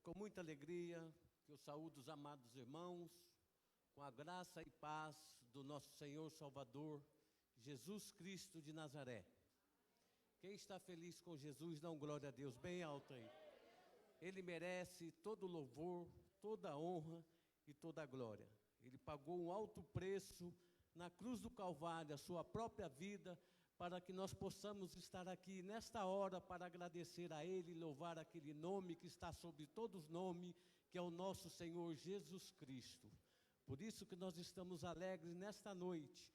com muita alegria que eu saúdo os amados irmãos, com a graça e paz do nosso Senhor Salvador, Jesus Cristo de Nazaré. Quem está feliz com Jesus, dá um glória a Deus bem alto aí. Ele merece todo louvor, toda honra e toda glória. Ele pagou um alto preço na cruz do Calvário, a sua própria vida, para que nós possamos estar aqui nesta hora para agradecer a Ele e louvar aquele nome que está sobre todos os nomes, que é o nosso Senhor Jesus Cristo. Por isso que nós estamos alegres nesta noite,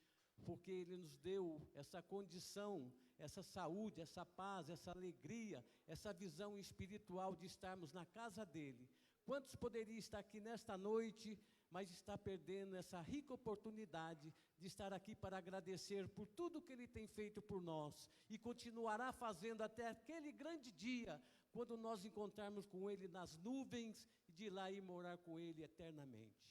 porque Ele nos deu essa condição, essa saúde, essa paz, essa alegria, essa visão espiritual de estarmos na casa dEle. Quantos poderiam estar aqui nesta noite, mas está perdendo essa rica oportunidade de estar aqui para agradecer por tudo que Ele tem feito por nós e continuará fazendo até aquele grande dia, quando nós encontrarmos com Ele nas nuvens e de lá ir morar com Ele eternamente.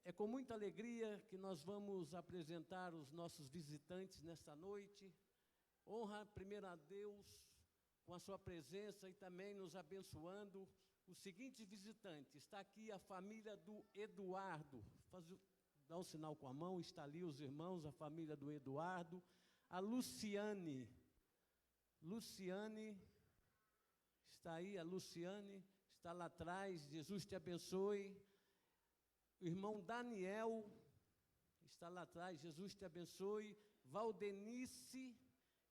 É com muita alegria que nós vamos apresentar os nossos visitantes nesta noite. Honra primeiro a Deus com a sua presença e também nos abençoando. Os seguintes visitantes, está aqui a família do Eduardo, dá um sinal com a mão, está ali os irmãos, a família do Eduardo, a Luciane, está aí a Luciane, está lá atrás, Jesus te abençoe. O irmão Daniel, está lá atrás, Jesus te abençoe. Valdenice,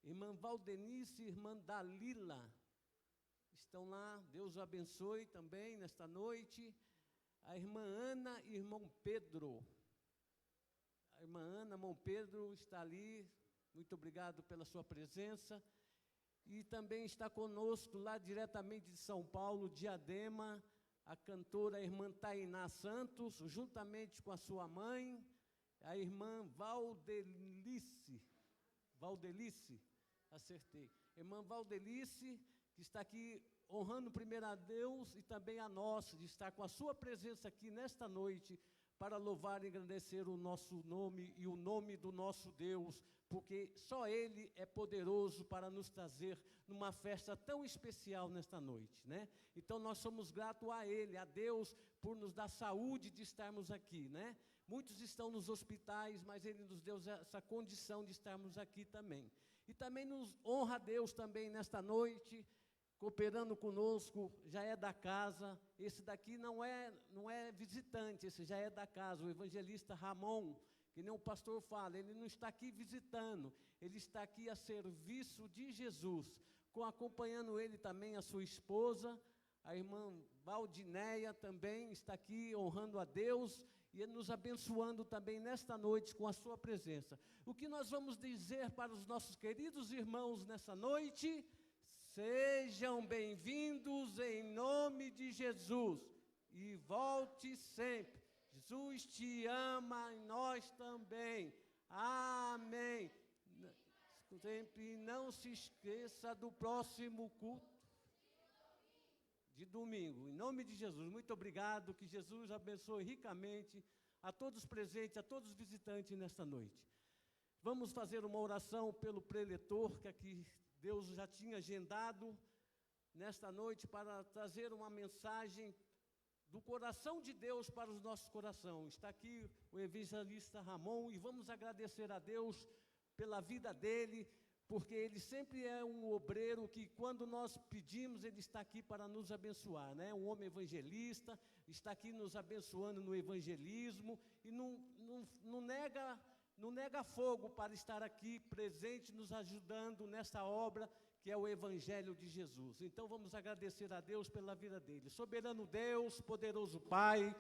irmã Dalila, estão lá, Deus o abençoe também nesta noite. A irmã Ana e irmão Pedro. A irmã Ana, irmão Pedro está ali, muito obrigado pela sua presença. E também está conosco lá diretamente de São Paulo, Diadema, a cantora irmã Tainá Santos, juntamente com a sua mãe, a irmã Valdelice, acertei. Irmã Valdelice, que está aqui honrando primeiro a Deus e também a nós, de estar com a sua presença aqui nesta noite, para louvar e engrandecer o nosso nome e o nome do nosso Deus, porque só Ele é poderoso para nos trazer numa festa tão especial nesta noite, né? Então nós somos gratos a Ele, a Deus, por nos dar saúde de estarmos aqui, né? Muitos estão nos hospitais, mas Ele nos deu essa condição de estarmos aqui também. E também nos honra a Deus também nesta noite, cooperando conosco, já é da casa. Esse daqui não é visitante, esse já é da casa, o evangelista Ramon, que nem o pastor fala, ele não está aqui visitando, ele está aqui a serviço de Jesus, acompanhando ele também a sua esposa, a irmã Valdinéia também está aqui honrando a Deus e nos abençoando também nesta noite com a sua presença. O que nós vamos dizer para os nossos queridos irmãos nessa noite? Sejam bem-vindos em nome de Jesus e volte sempre. Jesus te ama e nós também. Amém. Sempre não se esqueça do próximo culto de domingo. Em nome de Jesus, muito obrigado. Que Jesus abençoe ricamente a todos os presentes, a todos os visitantes nesta noite. Vamos fazer uma oração pelo preletor, que aqui Deus já tinha agendado nesta noite para trazer uma mensagem do coração de Deus para os nossos corações. Está aqui o evangelista Ramon e vamos agradecer a Deus pela vida dele, porque ele sempre é um obreiro que quando nós pedimos, ele está aqui para nos abençoar, né? Um homem evangelista, está aqui nos abençoando no evangelismo e não nega fogo para estar aqui presente, nos ajudando nessa obra que é o Evangelho de Jesus. Então vamos agradecer a Deus pela vida dele. Soberano Deus, poderoso Pai,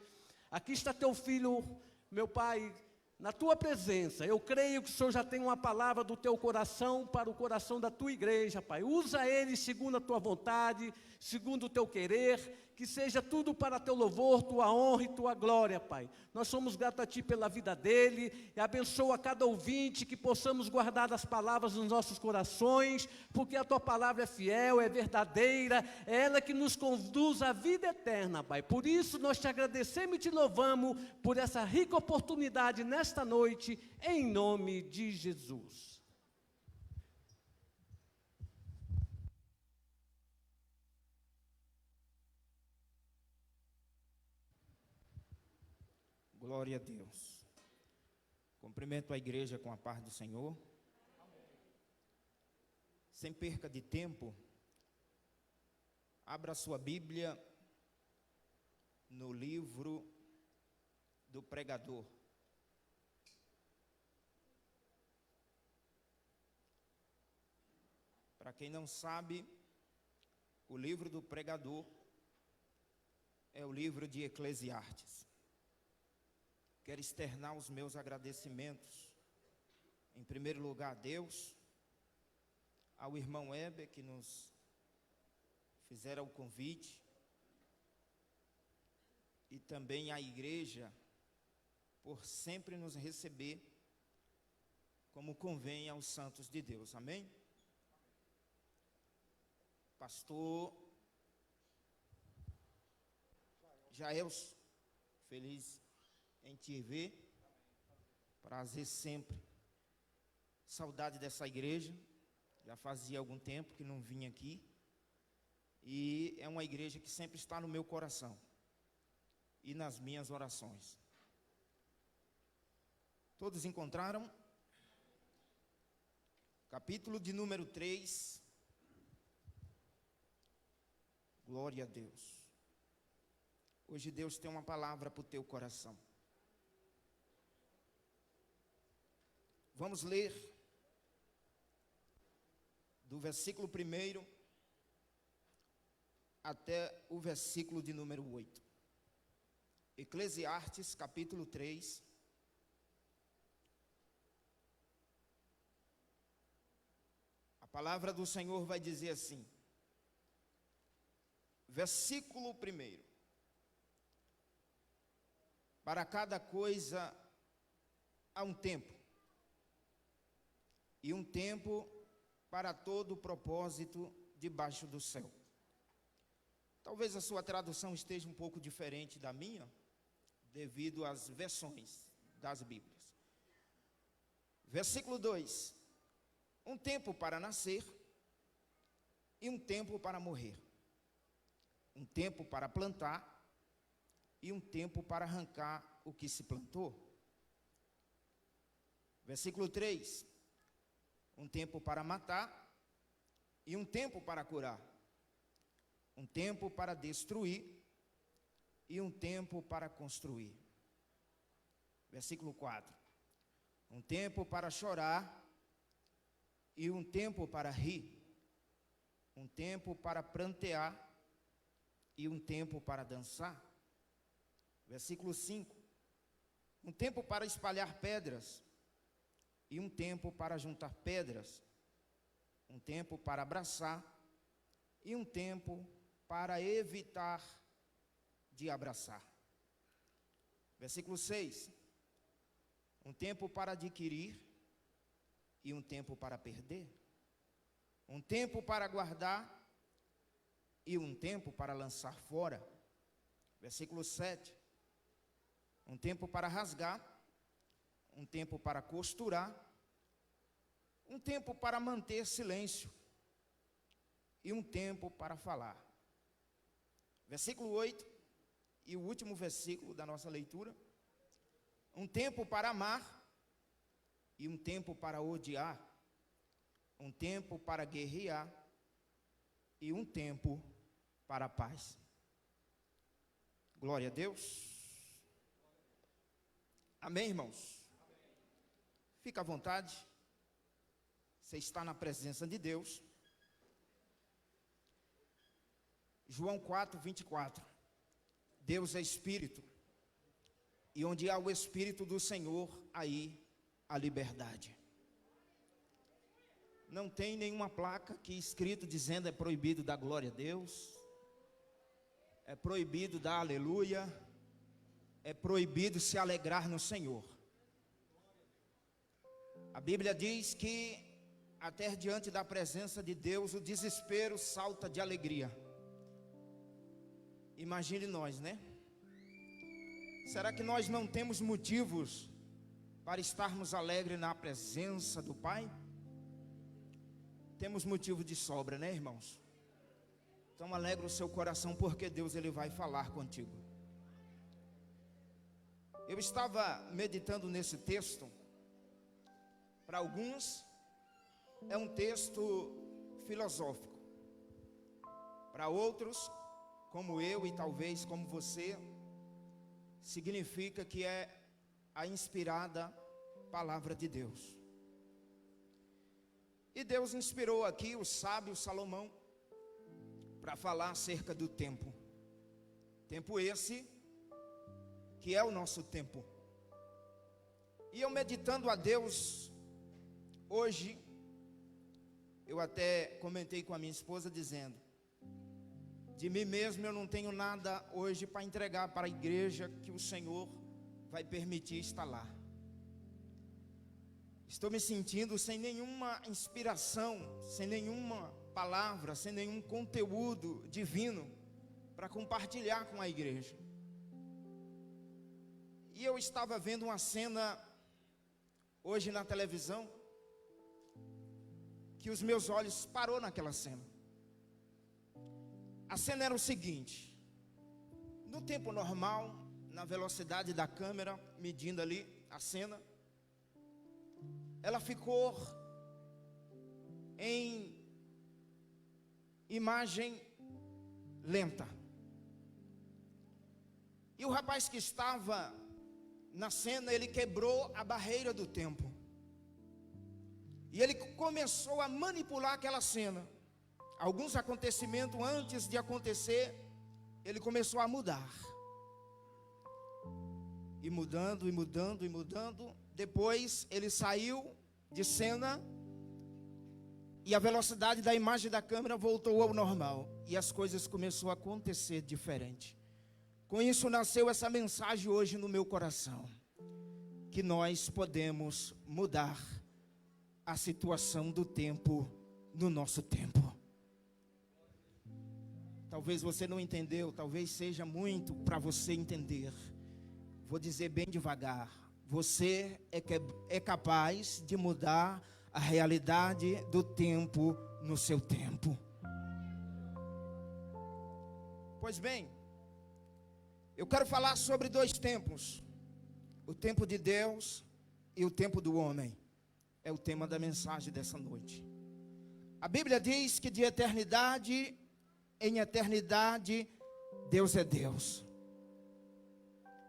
aqui está teu filho, meu Pai, na tua presença. Eu creio que o Senhor já tem uma palavra do teu coração para o coração da tua igreja, Pai. Usa ele segundo a tua vontade, segundo o teu querer, que seja tudo para teu louvor, tua honra e tua glória, Pai. Nós somos gratos a Ti pela vida dele, e abençoa cada ouvinte, que possamos guardar as palavras nos nossos corações, porque a Tua palavra é fiel, é verdadeira, é ela que nos conduz à vida eterna, Pai. Por isso nós Te agradecemos e Te louvamos por essa rica oportunidade nesta noite, em nome de Jesus. Glória a Deus. Cumprimento a igreja com a paz do Senhor. Sem perca de tempo, abra sua Bíblia no livro do pregador. Para quem não sabe, o livro do pregador é o livro de Eclesiastes. Quero externar os meus agradecimentos, em primeiro lugar, a Deus, ao irmão Heber, que nos fizeram o convite, e também à igreja, por sempre nos receber, como convém aos santos de Deus. Amém? Pastor Jaelson, feliz em te ver, prazer sempre, saudade dessa igreja, já fazia algum tempo que não vinha aqui, e é uma igreja que sempre está no meu coração, e nas minhas orações. Todos encontraram? Capítulo de número 3, glória a Deus. Hoje Deus tem uma palavra para o teu coração. Vamos ler do versículo 1 até o versículo de número 8. Eclesiastes, capítulo 3. A palavra do Senhor vai dizer assim, versículo 1. Para cada coisa há um tempo, e um tempo para todo o propósito debaixo do céu. Talvez a sua tradução esteja um pouco diferente da minha, devido às versões das Bíblias. Versículo 2. Um tempo para nascer e um tempo para morrer. Um tempo para plantar e um tempo para arrancar o que se plantou. Versículo 3. Um tempo para matar e um tempo para curar. Um tempo para destruir e um tempo para construir. Versículo 4. Um tempo para chorar e um tempo para rir. Um tempo para prantear e um tempo para dançar. Versículo 5. Um tempo para espalhar pedras e um tempo para juntar pedras. Um tempo para abraçar e um tempo para evitar de abraçar. Versículo 6. Um tempo para adquirir e um tempo para perder. Um tempo para guardar e um tempo para lançar fora. Versículo 7. Um tempo para rasgar, um tempo para costurar, um tempo para manter silêncio e um tempo para falar. Versículo 8, e o último versículo da nossa leitura. Um tempo para amar e um tempo para odiar, um tempo para guerrear e um tempo para a paz. Glória a Deus. Amém, irmãos? Fica à vontade. Você está na presença de Deus. João 4, 24. Deus é Espírito, e onde há o Espírito do Senhor, aí há liberdade. Não tem nenhuma placa aqui escrito dizendo é proibido dar glória a Deus, é proibido dar aleluia, é proibido se alegrar no Senhor. A Bíblia diz que até diante da presença de Deus o desespero salta de alegria. Imagine nós, né? Será que nós não temos motivos para estarmos alegres na presença do Pai? Temos motivo de sobra, né, irmãos? Então alegra o seu coração, porque Deus ele vai falar contigo. Eu estava meditando nesse texto. Para alguns, é um texto filosófico. Para outros, como eu e talvez como você, significa que é a inspirada palavra de Deus. E Deus inspirou aqui o sábio Salomão para falar acerca do tempo. Tempo esse que é o nosso tempo. E eu meditando a Deus hoje, eu até comentei com a minha esposa dizendo: de mim mesmo eu não tenho nada hoje para entregar para a igreja que o Senhor vai permitir estar lá. Estou me sentindo sem nenhuma inspiração, sem nenhuma palavra, sem nenhum conteúdo divino para compartilhar com a igreja. E eu estava vendo uma cena hoje na televisão, que os meus olhos parou naquela cena. A cena era o seguinte: no tempo normal, na velocidade da câmera, medindo ali a cena, ela ficou em imagem lenta. E o rapaz que estava na cena, ele quebrou a barreira do tempo. E ele começou a manipular aquela cena. Alguns acontecimentos antes de acontecer, ele começou a mudar. E mudando, e mudando, e mudando. Depois ele saiu de cena e a velocidade da imagem da câmera voltou ao normal. E as coisas começaram a acontecer diferente. Com isso nasceu essa mensagem hoje no meu coração, que nós podemos mudar a situação do tempo no nosso tempo. Talvez você não entendeu, talvez seja muito para você entender. Vou dizer bem devagar: você é capaz de mudar a realidade do tempo no seu tempo. Pois bem, eu quero falar sobre dois tempos: o tempo de Deus e o tempo do homem. É o tema da mensagem dessa noite. A Bíblia diz que de eternidade em eternidade Deus é Deus.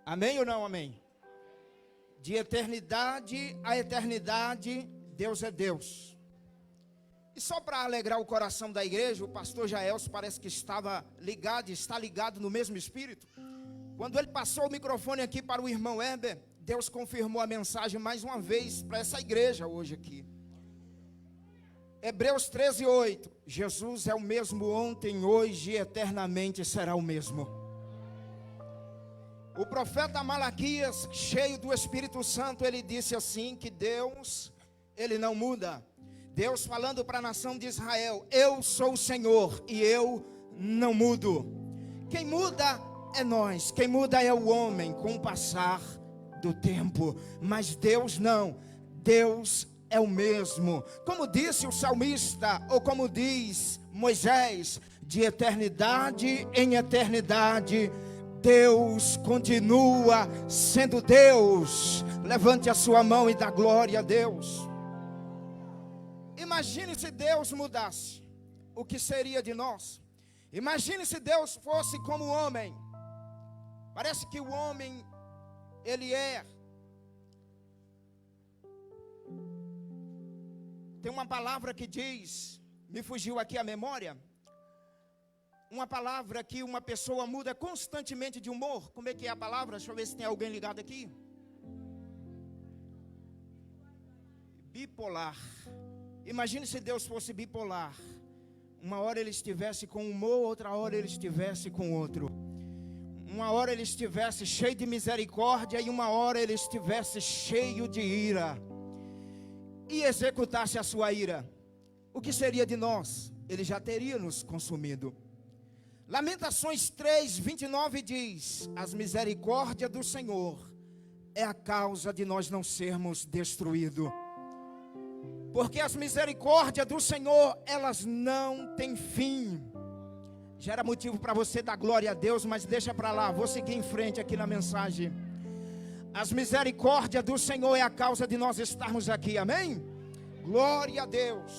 Amém ou não amém? De eternidade a eternidade Deus é Deus. E só para alegrar o coração da igreja, o pastor Jaelson parece que está ligado no mesmo espírito. Quando ele passou o microfone aqui para o irmão Heber, Deus confirmou a mensagem mais uma vez para essa igreja hoje aqui. Hebreus 13:8. Jesus é o mesmo ontem, hoje e eternamente será o mesmo. O profeta Malaquias, cheio do Espírito Santo, ele disse assim, que Deus, ele não muda. Deus falando para a nação de Israel: eu sou o Senhor e eu não mudo. Quem muda é nós, quem muda é o homem com o passar do tempo, mas Deus não. Deus é o mesmo. Como disse o salmista, ou como diz Moisés, de eternidade em eternidade Deus continua sendo Deus. Levante a sua mão e dá glória a Deus. Imagine se Deus mudasse, o que seria de nós? Imagine se Deus fosse como o homem. Parece que o homem, ele tem uma palavra que diz, me fugiu aqui a memória, uma palavra que uma pessoa muda constantemente de humor. Como é que é a palavra? Deixa eu ver se tem alguém ligado aqui. Bipolar. Imagine se Deus fosse bipolar. Uma hora ele estivesse com humor, outra hora ele estivesse com outro. Uma hora ele estivesse cheio de misericórdia e uma hora ele estivesse cheio de ira. E executasse a sua ira. O que seria de nós? Ele já teria nos consumido. Lamentações 3:29 diz: as misericórdias do Senhor é a causa de nós não sermos destruídos. Porque as misericórdias do Senhor, elas não têm fim. Já era motivo para você dar glória a Deus, mas deixa para lá, vou seguir em frente aqui na mensagem. As misericórdias do Senhor é a causa de nós estarmos aqui, amém? Glória a Deus.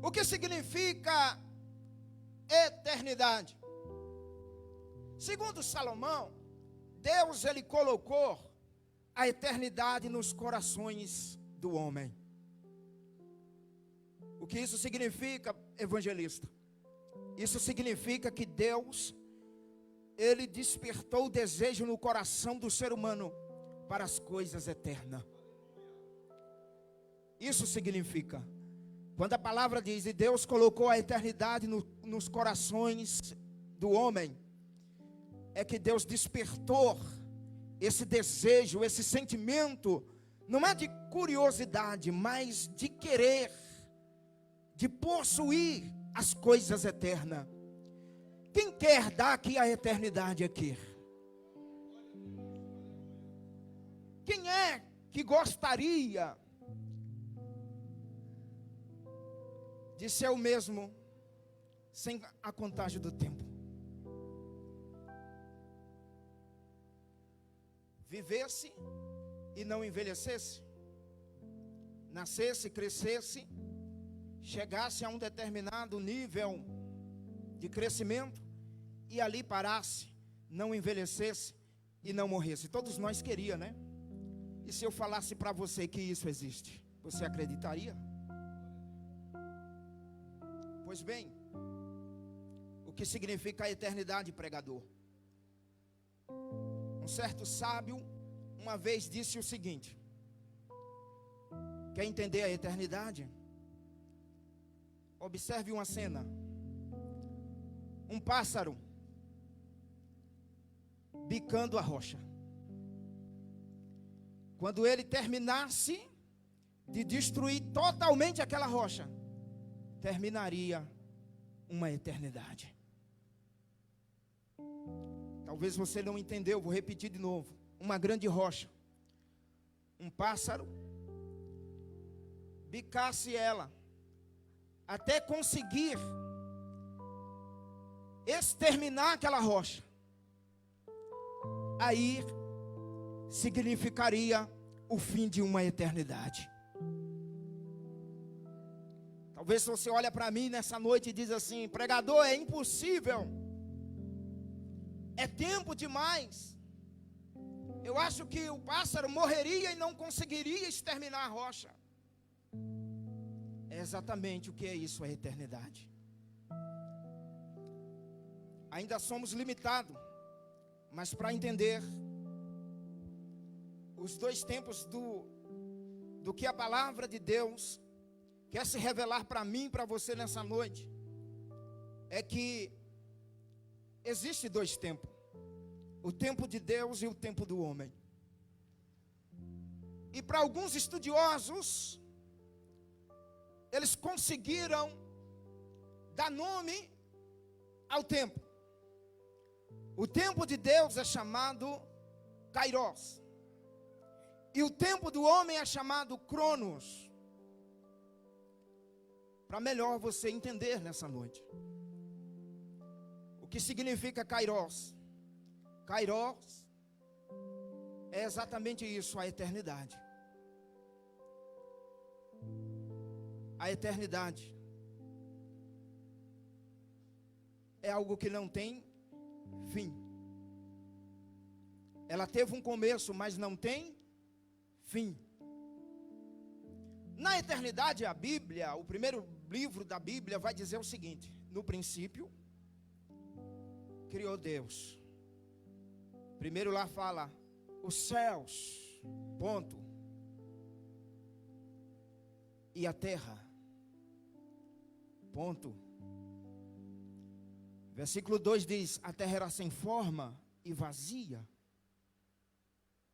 O que significa eternidade? Segundo Salomão, Deus ele colocou a eternidade nos corações do homem. O que isso significa, evangelista? Isso significa que Deus ele despertou o desejo no coração do ser humano para as coisas eternas. Isso significa, quando a palavra diz, e Deus colocou a eternidade nos corações do homem, é que Deus despertou esse desejo, esse sentimento, não é de curiosidade, mas de querer, de possuir as coisas eternas. Quem quer dar aqui a eternidade aqui? Quem é que gostaria de ser o mesmo sem a contagem do tempo? Vivesse e não envelhecesse? Nascesse, crescesse, chegasse a um determinado nível de crescimento e ali parasse, não envelhecesse e não morresse? Todos nós queríamos, né? E se eu falasse para você que isso existe, você acreditaria? Pois bem, o que significa a eternidade, pregador? Um certo sábio uma vez disse o seguinte: quer entender a eternidade? Observe uma cena. Um pássaro bicando a rocha. Quando ele terminasse de destruir totalmente aquela rocha, terminaria uma eternidade. Talvez você não entendeu, vou repetir de novo. Uma grande rocha, um pássaro bicasse ela até conseguir exterminar aquela rocha, aí significaria o fim de uma eternidade. Talvez você olhe para mim nessa noite e diz assim: pregador, é impossível, é tempo demais. Eu acho que o pássaro morreria e não conseguiria exterminar a rocha. É exatamente o que é isso, a eternidade. Ainda somos limitados, mas para entender os dois tempos do que a palavra de Deus quer se revelar para mim e para você nessa noite, é que existe dois tempos: o tempo de Deus e o tempo do homem. E para alguns estudiosos, eles conseguiram dar nome ao tempo. O tempo de Deus é chamado Kairos, e o tempo do homem é chamado Cronos. Para melhor você entender nessa noite, o que significa Kairos? Kairos é exatamente isso, a eternidade. A eternidade é algo que não tem fim. Ela teve um começo, mas não tem fim. Na eternidade, a Bíblia, o primeiro livro da Bíblia vai dizer o seguinte: no princípio criou Deus. Primeiro lá fala os céus, ponto, e a terra, ponto. Versículo 2 diz: a terra era sem forma e vazia,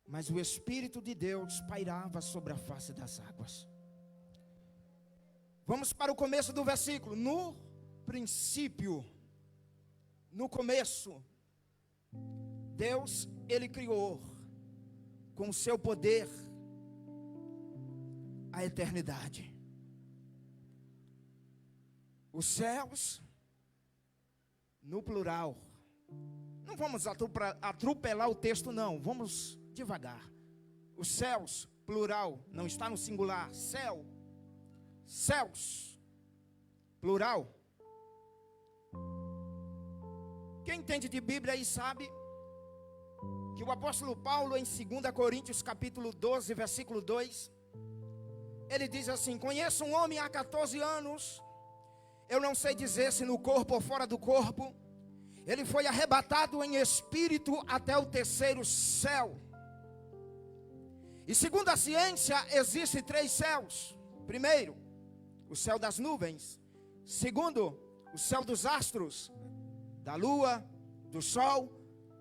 mas o Espírito de Deus pairava sobre a face das águas. Vamos para o começo do versículo. No princípio, no começo, Deus, Ele criou com o seu poder a eternidade. Os céus, no plural, Não vamos atropelar o texto, não. Vamos devagar. Os céus, plural, não está no singular. Céu, céus, plural. Quem entende de Bíblia aí sabe que o apóstolo Paulo, em 2 Coríntios capítulo 12, versículo 2, ele diz assim: conheço um homem há 14 anos, eu não sei dizer se no corpo ou fora do corpo, ele foi arrebatado em espírito até o terceiro céu. E segundo a ciência, existem 3 céus. Primeiro, o céu das nuvens. Segundo, o céu dos astros, da lua, do sol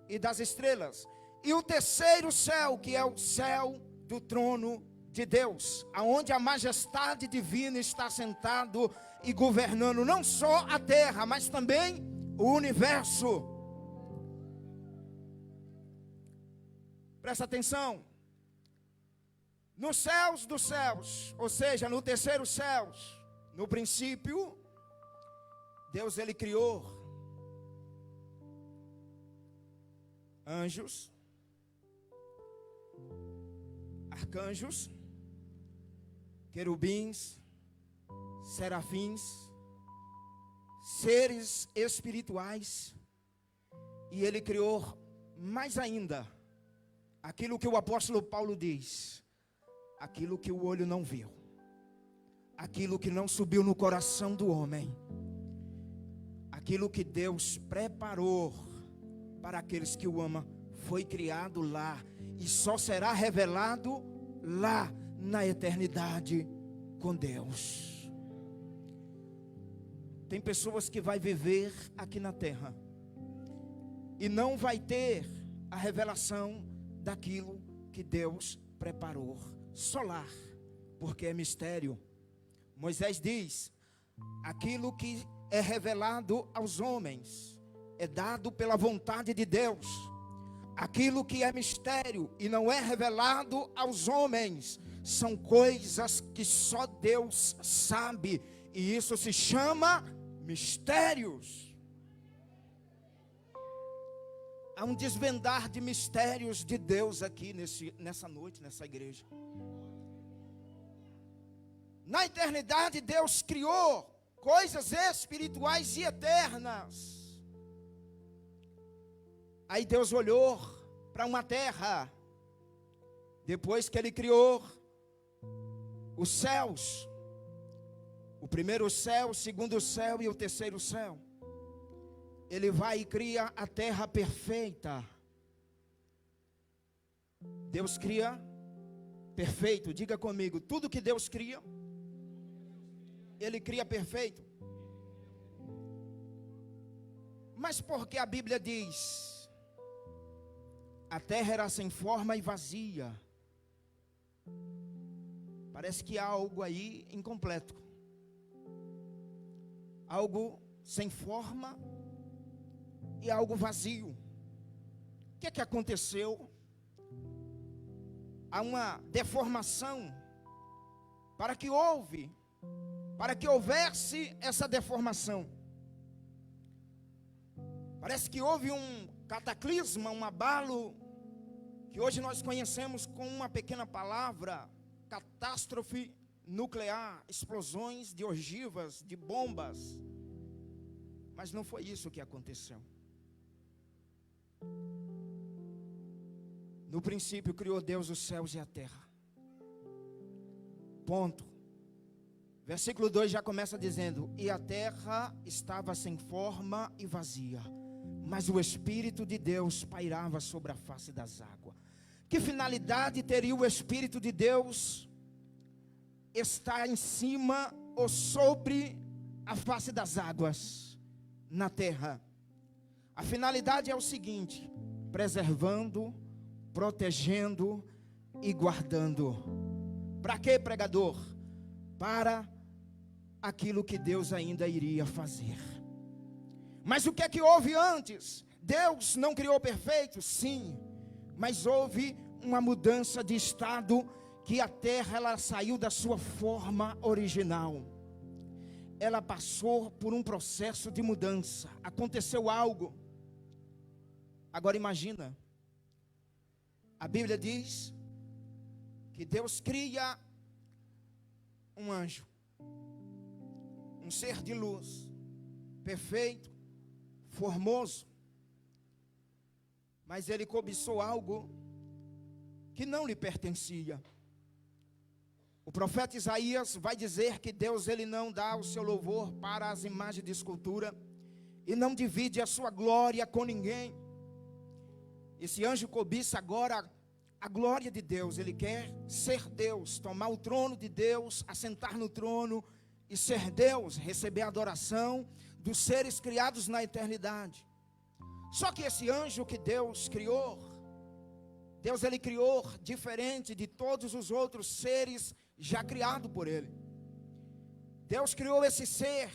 e das estrelas. E o terceiro céu, que é o céu do trono de Deus, aonde a majestade divina está sentado e governando não só a terra, mas também o universo. Presta atenção. Nos céus dos céus, ou seja, no terceiro céu, no princípio, Deus ele criou anjos, arcanjos, querubins, serafins, seres espirituais, e ele criou mais ainda aquilo que o apóstolo Paulo diz: aquilo que o olho não viu, aquilo que não subiu no coração do homem, aquilo que Deus preparou para aqueles que o amam, foi criado lá e só será revelado lá na eternidade com Deus. Tem pessoas que vai viver aqui na terra e não vai ter a revelação daquilo que Deus preparou. Solar, porque é mistério. Moisés diz: aquilo que é revelado aos homens é dado pela vontade de Deus. Aquilo que é mistério e não é revelado aos homens são coisas que só Deus sabe, e isso se chama mistérios. Há um desvendar de mistérios de Deus aqui nessa noite, nessa igreja. Na eternidade Deus criou coisas espirituais e eternas. Aí Deus olhou para uma terra, depois que Ele criou os céus, o primeiro céu, o segundo céu e o terceiro céu. Ele vai e cria a terra perfeita. Deus cria perfeito. Diga comigo, tudo que Deus cria, Ele cria perfeito. Mas por que a Bíblia diz: a terra era sem forma e vazia? Parece que há algo aí incompleto. Algo sem forma e algo vazio. O que é que aconteceu? Há uma deformação. Para que houvesse essa deformação, parece que houve um cataclisma, um abalo, que hoje nós conhecemos com uma pequena palavra: catástrofe nuclear, explosões de ogivas, de bombas. Mas não foi isso que aconteceu. No princípio criou Deus os céus e a terra. Ponto. Versículo 2 já começa dizendo: e a terra estava sem forma e vazia, mas o Espírito de Deus pairava sobre a face das águas. Que finalidade teria o Espírito de Deus estar em cima ou sobre a face das águas na terra? A finalidade é o seguinte: preservando, protegendo e guardando. Para quê, pregador? Para aquilo que Deus ainda iria fazer. Mas o que é que houve antes? Deus não criou perfeito? Sim, mas houve uma mudança de estado, que a terra ela saiu da sua forma original. Ela passou por um processo de mudança. Aconteceu algo. Agora imagina, a Bíblia diz que Deus cria um anjo, um ser de luz, perfeito, formoso, mas ele cobiçou algo que não lhe pertencia. O profeta Isaías vai dizer que Deus ele não dá o seu louvor para as imagens de escultura e não divide a sua glória com ninguém. Esse anjo cobiça agora a glória de Deus. Ele quer ser Deus, tomar o trono de Deus, assentar no trono e ser Deus, receber a adoração dos seres criados na eternidade. Só que esse anjo que Deus criou, Deus ele criou diferente de todos os outros seres já criados por ele. Deus criou esse ser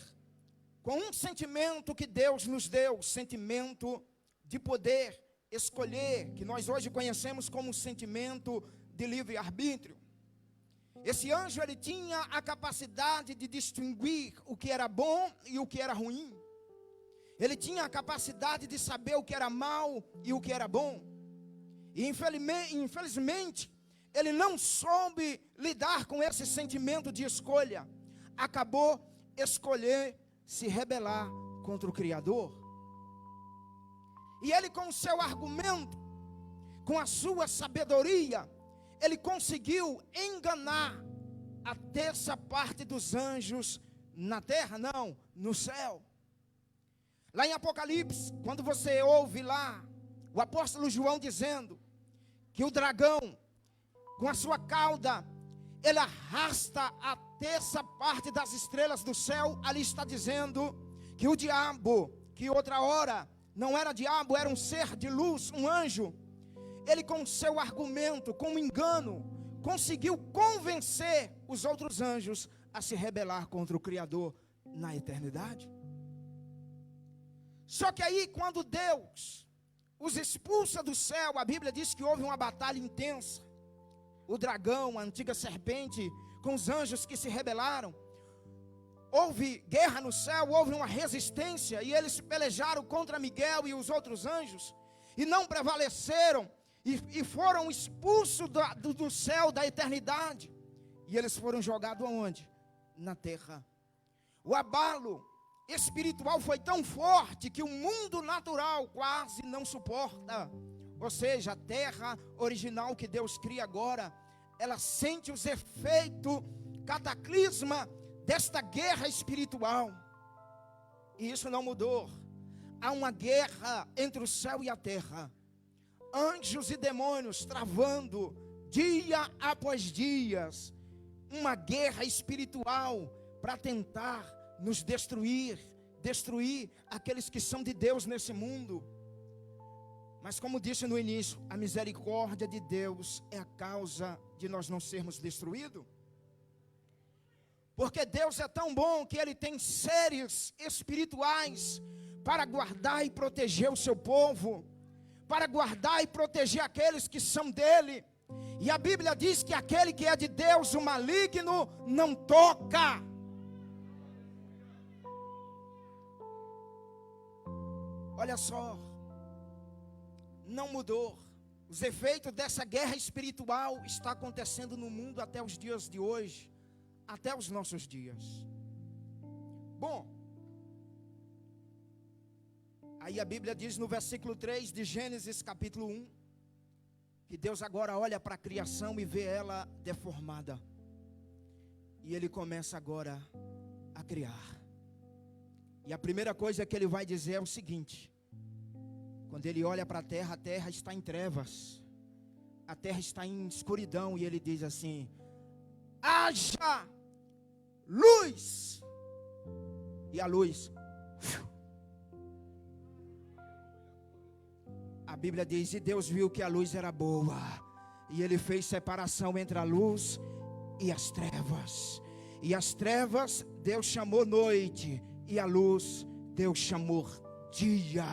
com um sentimento que Deus nos deu, sentimento de poder escolher, que nós hoje conhecemos como sentimento de livre-arbítrio. Esse anjo ele tinha a capacidade de distinguir o que era bom e o que era ruim. Ele tinha a capacidade de saber o que era mal e o que era bom. E infelizmente, ele não soube lidar com esse sentimento de escolha. Acabou escolher se rebelar contra o Criador. E ele, com o seu argumento, com a sua sabedoria, ele conseguiu enganar a terça parte dos anjos na terra, não, no céu. Lá em Apocalipse, quando você ouve lá o apóstolo João dizendo que o dragão, com a sua cauda, ele arrasta a terça parte das estrelas do céu. Ali está dizendo que o diabo, que outra hora não era diabo, era um ser de luz, um anjo, ele com seu argumento, com um engano, conseguiu convencer os outros anjos a se rebelar contra o Criador na eternidade. Só que aí, quando Deus os expulsa do céu, a Bíblia diz que houve uma batalha intensa. O dragão, a antiga serpente, com os anjos que se rebelaram. Houve guerra no céu, houve uma resistência, e eles pelejaram contra Miguel e os outros anjos, e não prevaleceram, e foram expulsos do céu, da eternidade. E eles foram jogados aonde? Na terra. O abalo espiritual foi tão forte que o mundo natural quase não suporta. Ou seja, a terra original que Deus cria agora, ela sente os efeitos cataclisma desta guerra espiritual. E isso não mudou. Há uma guerra entre o céu e a terra. Anjos e demônios travando dia após dia uma guerra espiritual para tentar nos destruir aqueles que são de Deus nesse mundo. Mas como disse no início, a misericórdia de Deus é a causa de nós não sermos destruídos. Porque Deus é tão bom que Ele tem seres espirituais para guardar e proteger o seu povo, para guardar e proteger aqueles que são dele. E a Bíblia diz que aquele que é de Deus, o maligno, não toca. Olha só, não mudou. Os efeitos dessa guerra espiritual estão acontecendo no mundo até os dias de hoje, até os nossos dias. Bom, aí a Bíblia diz no versículo 3 de Gênesis capítulo 1, que Deus agora olha para a criação e vê ela deformada. E Ele começa agora a criar. E a primeira coisa que Ele vai dizer é o seguinte: quando Ele olha para a terra está em trevas, a terra está em escuridão, e Ele diz assim: haja luz. E a luz, a Bíblia diz, e Deus viu que a luz era boa, e Ele fez separação entre a luz e as trevas. E as trevas Deus chamou noite, e a luz Deus chamou dia.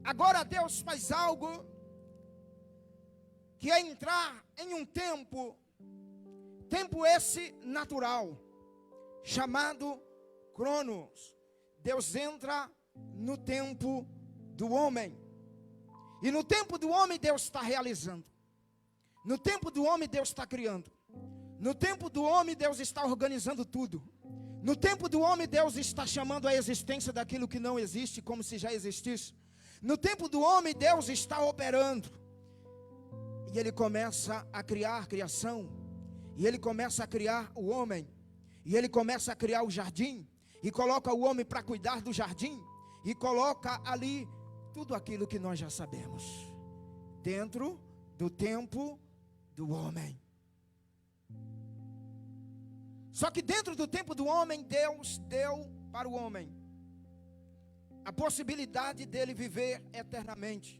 Agora Deus faz algo que é entrar em um tempo esse natural, chamado Cronos. Deus entra no tempo do homem. E no tempo do homem Deus está realizando. No tempo do homem Deus está criando. No tempo do homem Deus está organizando tudo. No tempo do homem Deus está chamando a existência daquilo que não existe como se já existisse. No tempo do homem Deus está operando. E Ele começa a criar criação. E Ele começa a criar o homem. E Ele começa a criar o jardim. E coloca o homem para cuidar do jardim. E coloca ali tudo aquilo que nós já sabemos. Dentro do tempo do homem. Só que dentro do tempo do homem, Deus deu para o homem a possibilidade dele viver eternamente.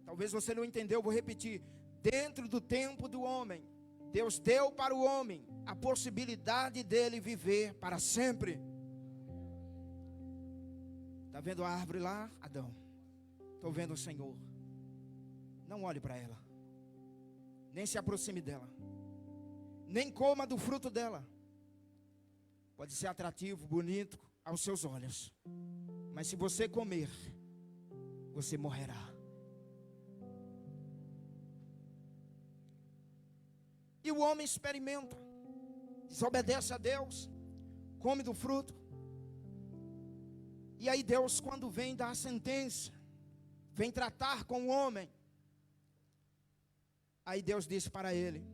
Talvez você não entendeu, vou repetir. Dentro do tempo do homem, Deus deu para o homem a possibilidade dele viver para sempre. Está vendo a árvore lá, Adão? Estou vendo o Senhor. Não olhe para ela. Nem se aproxime dela. Nem coma do fruto dela. Pode ser atrativo, bonito aos seus olhos. Mas se você comer, você morrerá. E o homem experimenta. Desobedece a Deus. Come do fruto. E aí Deus, quando vem dar a sentença, vem tratar com o homem, aí Deus disse para ele,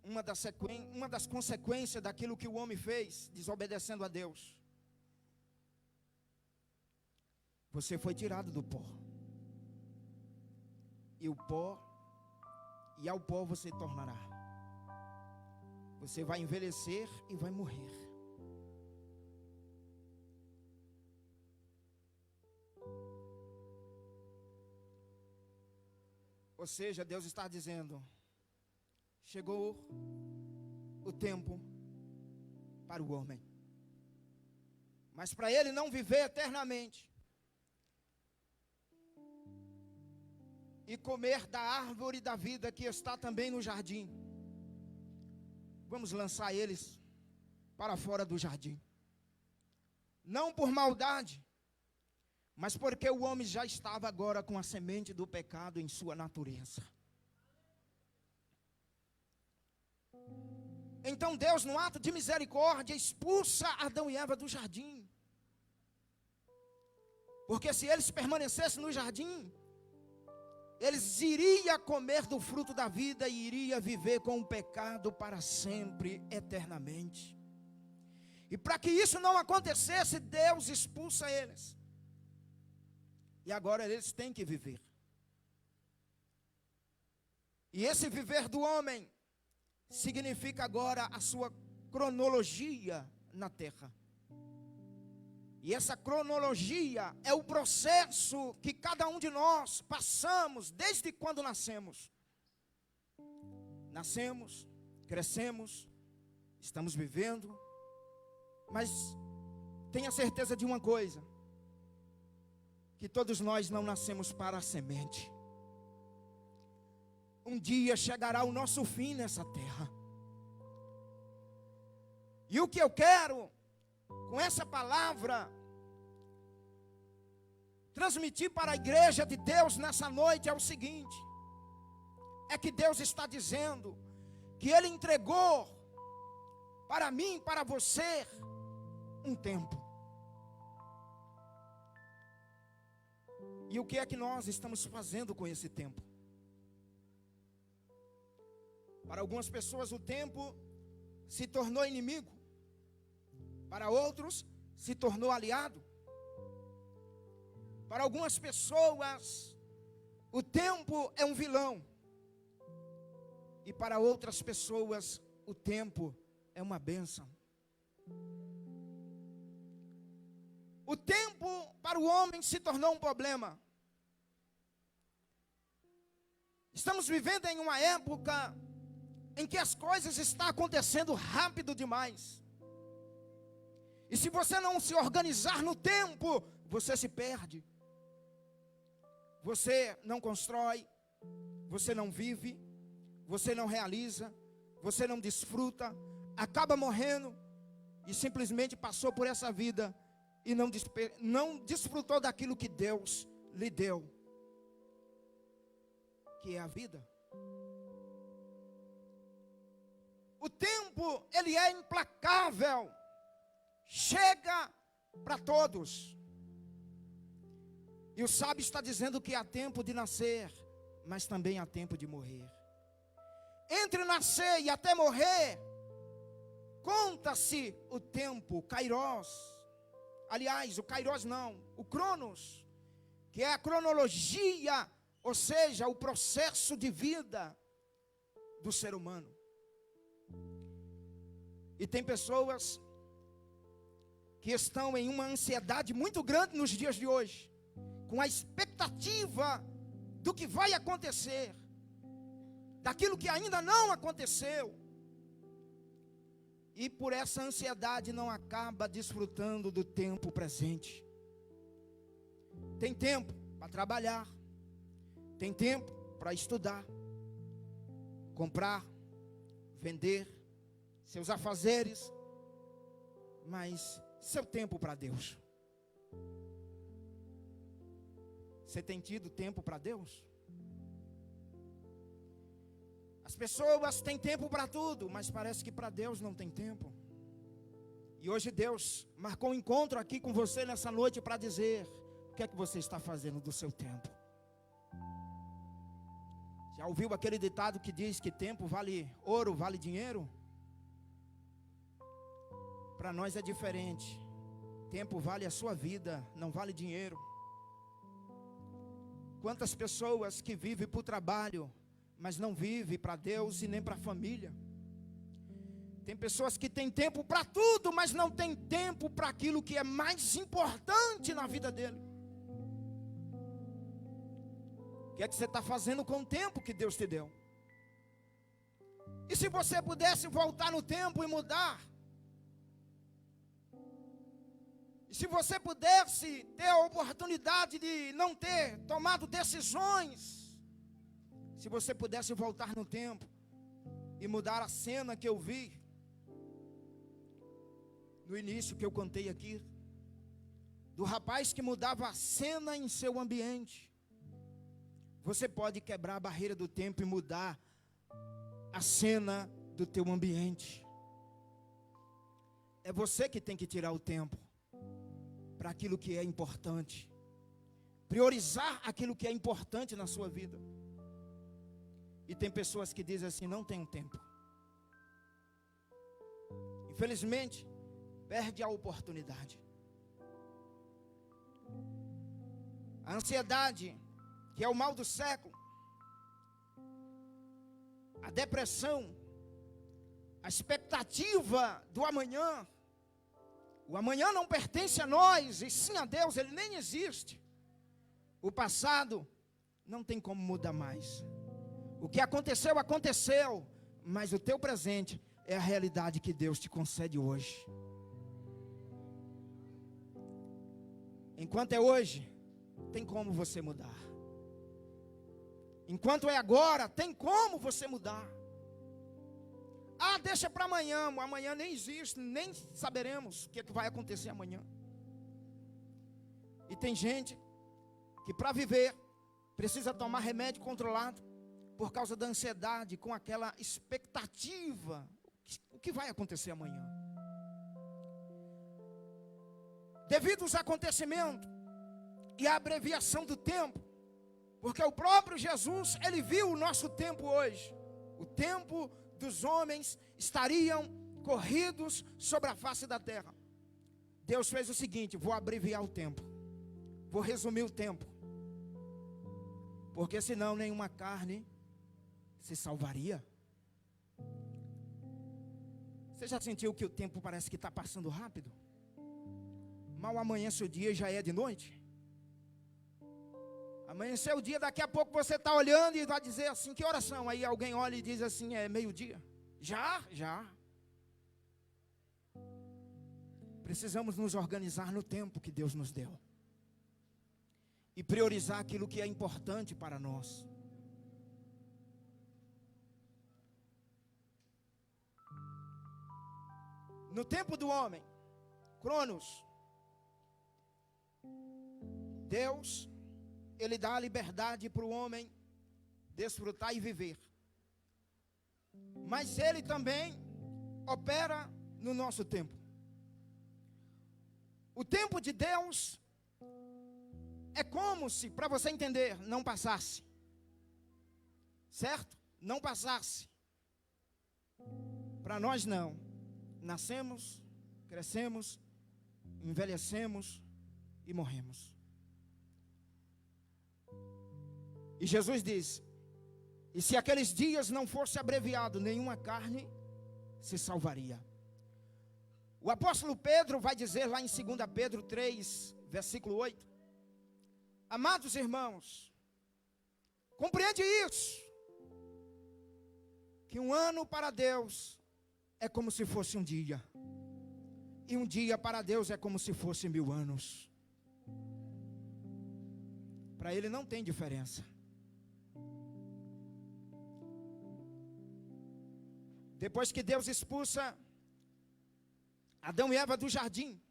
uma das consequências daquilo que o homem fez, desobedecendo a Deus, você foi tirado do pó, e ao pó você tornará. Você vai envelhecer e vai morrer. Ou seja, Deus está dizendo, chegou o tempo para o homem. Mas para ele não viver eternamente e comer da árvore da vida que está também no jardim, vamos lançar eles para fora do jardim. Não por maldade, mas porque o homem já estava agora com a semente do pecado em sua natureza. Então Deus, no ato de misericórdia, expulsa Adão e Eva do jardim. Porque se eles permanecessem no jardim, eles iriam comer do fruto da vida e iriam viver com o pecado para sempre, eternamente. E para que isso não acontecesse, Deus expulsa eles. E agora eles têm que viver. E esse viver do homem significa agora a sua cronologia na terra. E essa cronologia é o processo que cada um de nós passamos desde quando nascemos. Nascemos, crescemos, estamos vivendo, mas tenha certeza de uma coisa, que todos nós não nascemos para a semente. Um dia chegará o nosso fim nessa terra. E o que eu quero, com essa palavra, transmitir para a igreja de Deus nessa noite é o seguinte: é que Deus está dizendo que Ele entregou para mim, para você, um tempo. E o que é que nós estamos fazendo com esse tempo? Para algumas pessoas o tempo se tornou inimigo. Para outros se tornou aliado. Para algumas pessoas o tempo é um vilão. E para outras pessoas o tempo é uma bênção. O tempo para o homem se tornou um problema. Estamos vivendo em uma época em que as coisas estão acontecendo rápido demais. E se você não se organizar no tempo, você se perde. Você não constrói, você não vive, você não realiza, você não desfruta, acaba morrendo e simplesmente passou por essa vida e não desfrutou daquilo que Deus lhe deu, que é a vida. O tempo, ele é implacável, chega para todos. E o sábio está dizendo que há tempo de nascer, mas também há tempo de morrer. Entre nascer e até morrer, conta-se o tempo, o Kairos. Aliás, o Kairos não, o Cronos, que é a cronologia, ou seja, o processo de vida do ser humano. E tem pessoas que estão em uma ansiedade muito grande nos dias de hoje, com a expectativa do que vai acontecer, daquilo que ainda não aconteceu, e por essa ansiedade não acaba desfrutando do tempo presente. Tem tempo para trabalhar, tem tempo para estudar, comprar, vender, seus afazeres, mas seu tempo para Deus. Você tem tido tempo para Deus? As pessoas têm tempo para tudo, mas parece que para Deus não tem tempo. E hoje Deus marcou um encontro aqui com você nessa noite para dizer: o que é que você está fazendo do seu tempo? Já ouviu aquele ditado que diz que tempo vale ouro, vale dinheiro? Para nós é diferente. Tempo vale a sua vida, não vale dinheiro. Quantas pessoas que vivem por trabalho, mas não vivem para Deus e nem para a família. Tem pessoas que têm tempo para tudo, mas não têm tempo para aquilo que é mais importante na vida dele. O que é que você está fazendo com o tempo que Deus te deu? E se você pudesse voltar no tempo e mudar? E se você pudesse ter a oportunidade de não ter tomado decisões? Se você pudesse voltar no tempo e mudar a cena que eu vi no início que eu contei aqui, do rapaz que mudava a cena em seu ambiente, você pode quebrar a barreira do tempo e mudar a cena do teu ambiente. É você que tem que tirar o tempo para aquilo que é importante, priorizar aquilo que é importante na sua vida. E tem pessoas que dizem assim: não tenho tempo. Infelizmente, perde a oportunidade. A ansiedade, que é o mal do século, a depressão, a expectativa do amanhã. O amanhã não pertence a nós, e sim a Deus, ele nem existe. O passado não tem como mudar mais. O que aconteceu, aconteceu, mas o teu presente é a realidade que Deus te concede hoje. Enquanto é hoje, tem como você mudar. Enquanto é agora, tem como você mudar. Ah, deixa para amanhã. Amanhã nem existe, nem saberemos o que vai acontecer amanhã. E tem gente que para viver precisa tomar remédio controlado por causa da ansiedade, com aquela expectativa, o que vai acontecer amanhã. Devido aos acontecimentos e à abreviação do tempo, porque o próprio Jesus, ele viu o nosso tempo hoje. O tempo dos homens estariam corridos sobre a face da terra. Deus fez o seguinte: vou abreviar o tempo, vou resumir o tempo, porque senão nenhuma carne se salvaria. Você já sentiu que o tempo parece que está passando rápido? Mal amanhece o dia e já é de noite. Amanheceu o dia, daqui a pouco você está olhando e vai dizer assim: que horas são? Aí alguém olha e diz assim: é meio-dia. Já. Precisamos nos organizar no tempo que Deus nos deu e priorizar aquilo que é importante para nós. No tempo do homem, Cronos, Deus, Ele dá a liberdade para o homem desfrutar e viver. Mas Ele também opera no nosso tempo. O tempo de Deus é como se, para você entender, não passasse. Certo? Não passasse. Para nós não. Nascemos, crescemos, envelhecemos e morremos. E Jesus diz: e se aqueles dias não fosse abreviado, nenhuma carne se salvaria. O apóstolo Pedro vai dizer lá em 2 Pedro 3, versículo 8: amados irmãos, compreende isso, que um ano para Deus é como se fosse um dia, e um dia para Deus é como se fosse 1000 anos. Para Ele não tem diferença. Depois que Deus expulsa Adão e Eva do jardim,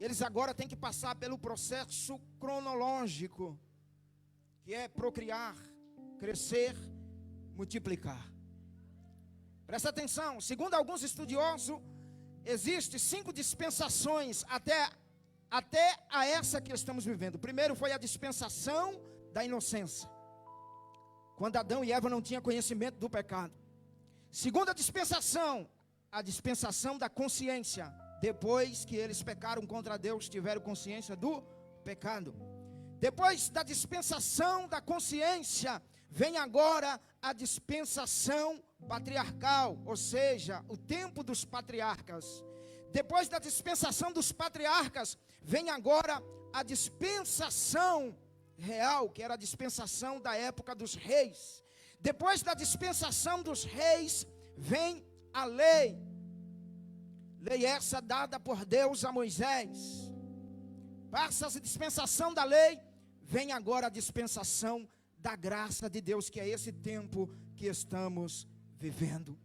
eles agora têm que passar pelo processo cronológico, que é procriar, crescer, multiplicar. Presta atenção, segundo alguns estudiosos, existem 5 dispensações até a essa que estamos vivendo. Primeiro foi a dispensação da inocência, quando Adão e Eva não tinham conhecimento do pecado. Segunda dispensação, a dispensação da consciência, depois que eles pecaram contra Deus, tiveram consciência do pecado. Depois da dispensação da consciência, vem agora a dispensação patriarcal, ou seja, o tempo dos patriarcas. Depois da dispensação dos patriarcas, vem agora a dispensação real, que era a dispensação da época dos reis. Depois da dispensação dos reis, vem a lei. Lei essa dada por Deus a Moisés. Passa a dispensação da lei, vem agora a dispensação da graça de Deus, que é esse tempo que estamos vivendo.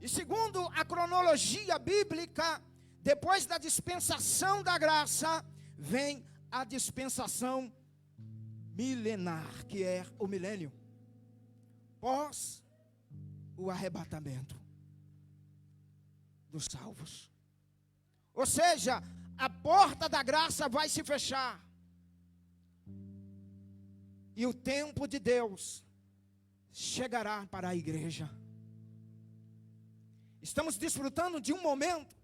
E segundo a cronologia bíblica, depois da dispensação da graça, vem a dispensação milenar, que é o milênio, pós o arrebatamento dos salvos. Ou seja, a porta da graça vai se fechar, e o tempo de Deus chegará para a igreja. Estamos desfrutando de um momento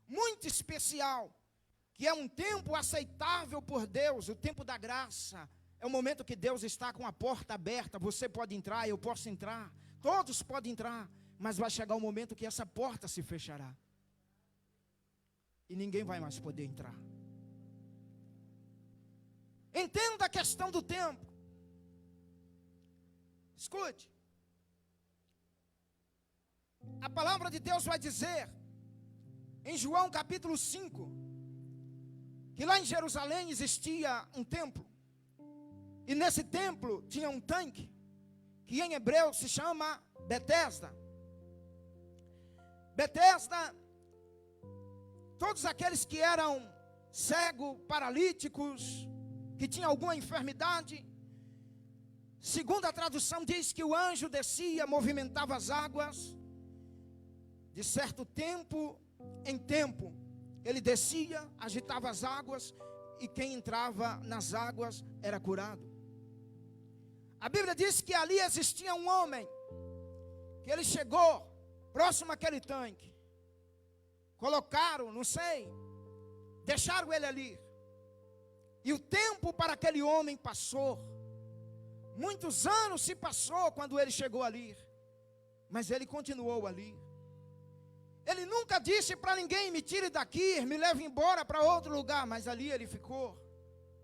muito especial, que é um tempo aceitável por Deus, o tempo da graça. É o momento que Deus está com a porta aberta. Você pode entrar, eu posso entrar, todos podem entrar, mas vai chegar um momento que essa porta se fechará, e ninguém vai mais poder entrar. Entenda a questão do tempo. Escute. A palavra de Deus vai dizer, em João capítulo 5, que lá em Jerusalém existia um templo. E nesse templo tinha um tanque, que em hebreu se chama Betesda. Betesda, todos aqueles que eram cegos, paralíticos, que tinham alguma enfermidade, segundo a tradução diz que o anjo descia, movimentava as águas, de certo tempo em tempo, ele descia, agitava as águas, e quem entrava nas águas era curado. A Bíblia diz que ali existia um homem, que ele chegou próximo àquele tanque, colocaram, não sei, deixaram ele ali, e o tempo para aquele homem passou, muitos anos se passou quando ele chegou ali, mas ele continuou ali. Ele nunca disse para ninguém: me tire daqui, me leve embora para outro lugar, mas ali ele ficou.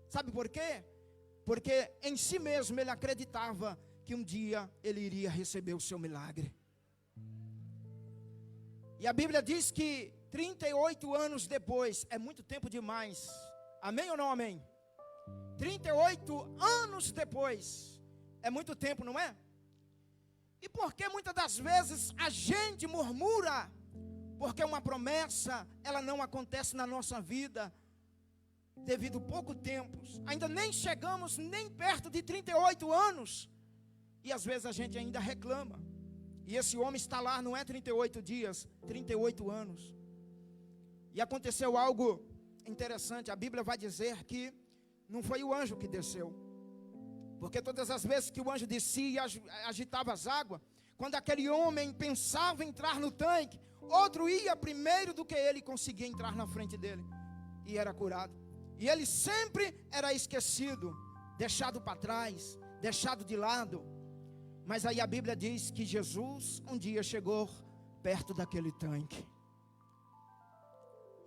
Sabe por quê? Porque em si mesmo ele acreditava que um dia ele iria receber o seu milagre. E a Bíblia diz que 38 anos depois, é muito tempo demais, amém ou não amém? 38 anos depois, é muito tempo, não é? E por que muitas das vezes a gente murmura? Porque uma promessa, ela não acontece na nossa vida devido a pouco tempo. Ainda nem chegamos nem perto de 38 anos. E às vezes a gente ainda reclama. E esse homem está lá, não é 38 dias, 38 anos. E aconteceu algo interessante. A Bíblia vai dizer que não foi o anjo que desceu. Porque todas as vezes que o anjo descia e agitava as águas, quando aquele homem pensava em entrar no tanque, outro ia primeiro do que ele conseguia entrar na frente dele. E era curado. E ele sempre era esquecido, deixado para trás, deixado de lado. Mas aí a Bíblia diz que Jesus um dia chegou perto daquele tanque.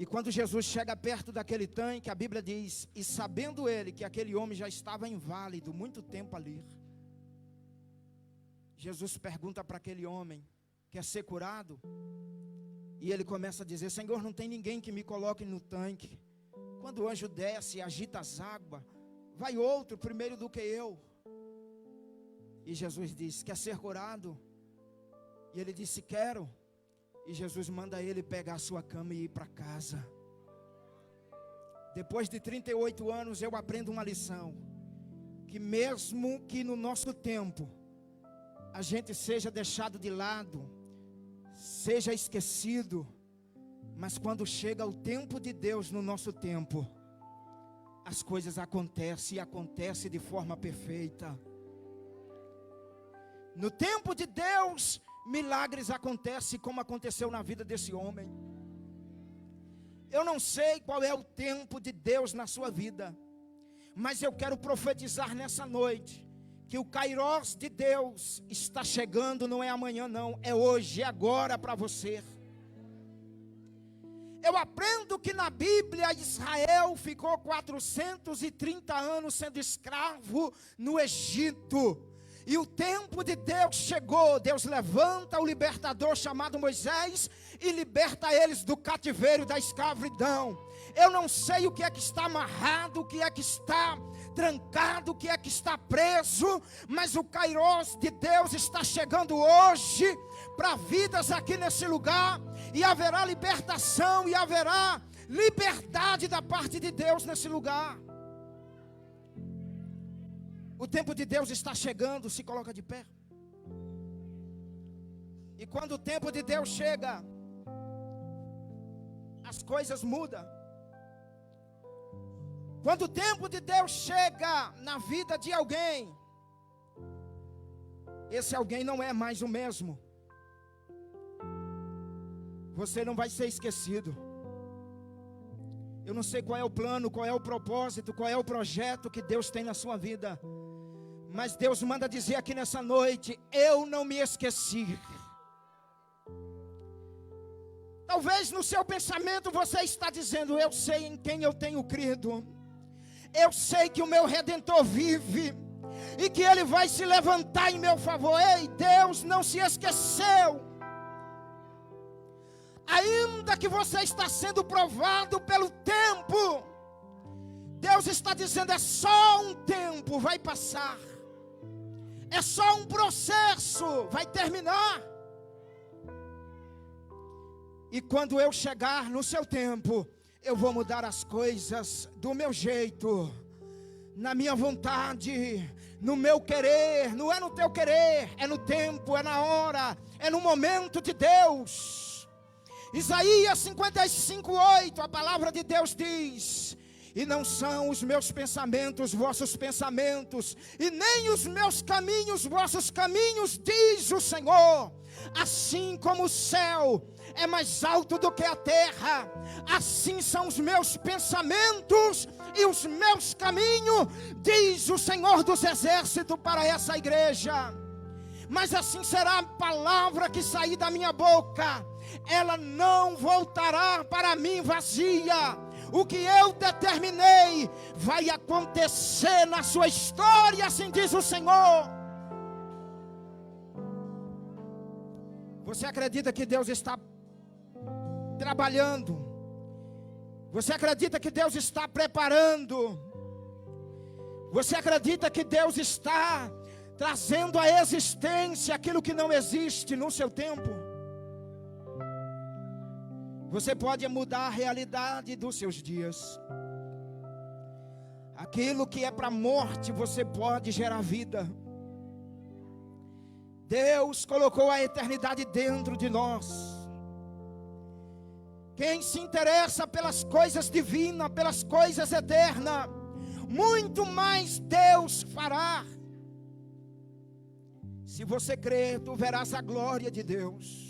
E quando Jesus chega perto daquele tanque, a Bíblia diz, e sabendo ele que aquele homem já estava inválido, muito tempo ali, Jesus pergunta para aquele homem, quer ser curado? E ele começa a dizer, Senhor, não tem ninguém que me coloque no tanque. Quando o anjo desce e agita as águas, vai outro primeiro do que eu. E Jesus diz, quer ser curado? E ele disse, quero. E Jesus manda ele pegar a sua cama e ir para casa. Depois de 38 anos eu aprendo uma lição. Que mesmo que no nosso tempo a gente seja deixado de lado, seja esquecido, mas quando chega o tempo de Deus no nosso tempo, as coisas acontecem e acontecem de forma perfeita. No tempo de Deus, milagres acontecem como aconteceu na vida desse homem. Eu não sei qual é o tempo de Deus na sua vida, mas eu quero profetizar nessa noite, que o Kairos de Deus está chegando, não é amanhã não, é hoje, é agora para você. Eu aprendo que na Bíblia Israel ficou 430 anos sendo escravo no Egito. E o tempo de Deus chegou. Deus levanta o libertador chamado Moisés e liberta eles do cativeiro, da escravidão. Eu não sei o que é que está amarrado, o que é que está trancado, o que é que está preso, mas o Kairos de Deus está chegando hoje para vidas aqui nesse lugar, e haverá libertação e haverá liberdade da parte de Deus nesse lugar. O tempo de Deus está chegando, se coloca de pé. E quando o tempo de Deus chega, as coisas mudam. Quando o tempo de Deus chega na vida de alguém, esse alguém não é mais o mesmo. Você não vai ser esquecido. Eu não sei qual é o plano, qual é o propósito, qual é o projeto que Deus tem na sua vida, mas Deus manda dizer aqui nessa noite, eu não me esqueci. Talvez no seu pensamento você está dizendo, eu sei em quem eu tenho crido. Eu sei que o meu Redentor vive e que Ele vai se levantar em meu favor. Ei, Deus não se esqueceu. Ainda que você está sendo provado pelo tempo, Deus está dizendo, é só um tempo, vai passar. É só um processo, vai terminar. E quando eu chegar no seu tempo, eu vou mudar as coisas do meu jeito, na minha vontade, no meu querer. Não é no teu querer, é no tempo, é na hora, é no momento de Deus. Isaías 55:8, a palavra de Deus diz, e não são os meus pensamentos vossos pensamentos, e nem os meus caminhos vossos caminhos, diz o Senhor. Assim como o céu é mais alto do que a terra, assim são os meus pensamentos e os meus caminhos, diz o Senhor dos exércitos para essa igreja. Mas assim será a palavra que sair da minha boca, ela não voltará para mim vazia. O que eu determinei vai acontecer na sua história, assim diz o Senhor. Você acredita que Deus está trabalhando? Você acredita que Deus está preparando? Você acredita que Deus está trazendo à existência aquilo que não existe no seu tempo. Você pode mudar a realidade dos seus dias. Aquilo que é para a morte, você pode gerar vida. Deus colocou a eternidade dentro de nós. Quem se interessa pelas coisas divinas, pelas coisas eternas, muito mais Deus fará. Se você crer, tu verás a glória de Deus.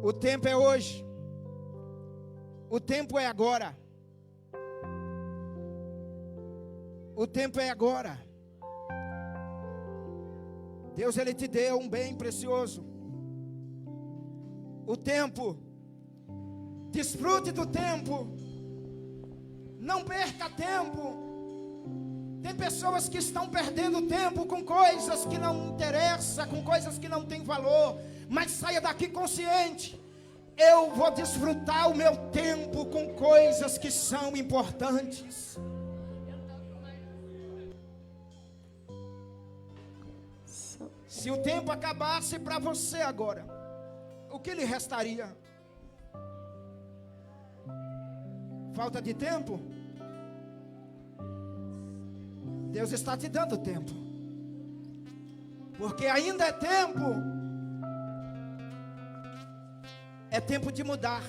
O tempo é hoje. O tempo é agora. O tempo é agora. Deus, Ele te deu um bem precioso. O tempo. Desfrute do tempo. Não perca tempo. Tem pessoas que estão perdendo tempo com coisas que não interessam, com coisas que não têm valor. Mas saia daqui consciente. Eu vou desfrutar o meu tempo com coisas que são importantes. Se o tempo acabasse para você agora, o que lhe restaria? Falta de tempo? Deus está te dando tempo, porque ainda é tempo. É tempo de mudar,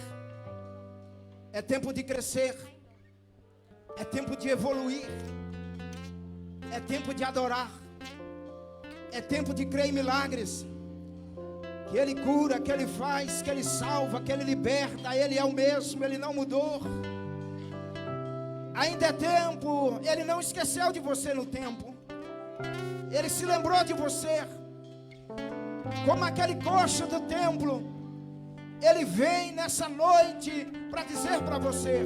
é tempo de crescer, é tempo de evoluir, é tempo de adorar, é tempo de crer em milagres, que Ele cura, que Ele faz, que Ele salva, que Ele liberta. Ele é o mesmo, Ele não mudou. Ainda é tempo. Ele não esqueceu de você no tempo, Ele se lembrou de você. Como aquele coxo do templo, Ele vem nessa noite para dizer para você: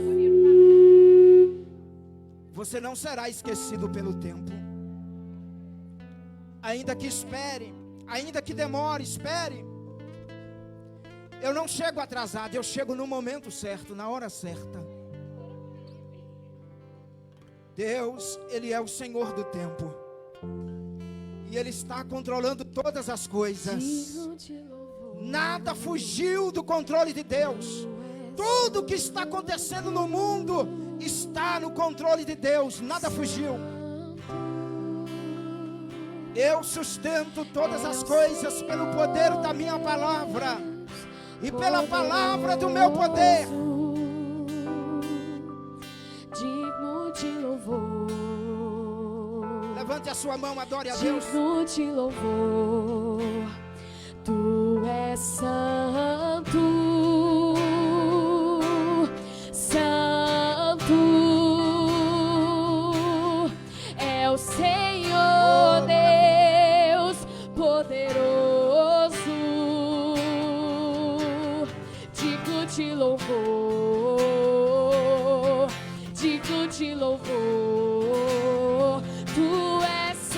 você não será esquecido pelo tempo. Ainda que espere, ainda que demore, espere. Eu não chego atrasado, eu chego no momento certo, na hora certa. Deus, Ele é o Senhor do tempo, e Ele está controlando todas as coisas. Nada fugiu do controle de Deus. Tudo que está acontecendo no mundo está no controle de Deus. Nada fugiu. Eu sustento todas as coisas pelo poder da minha palavra e pela palavra do meu poder. Digno de louvor. Levante a sua mão, adore a Deus. Digno de louvor. Tu és santo, santo é o Senhor Deus poderoso, digno de louvor, digno de louvor. Tu és santo.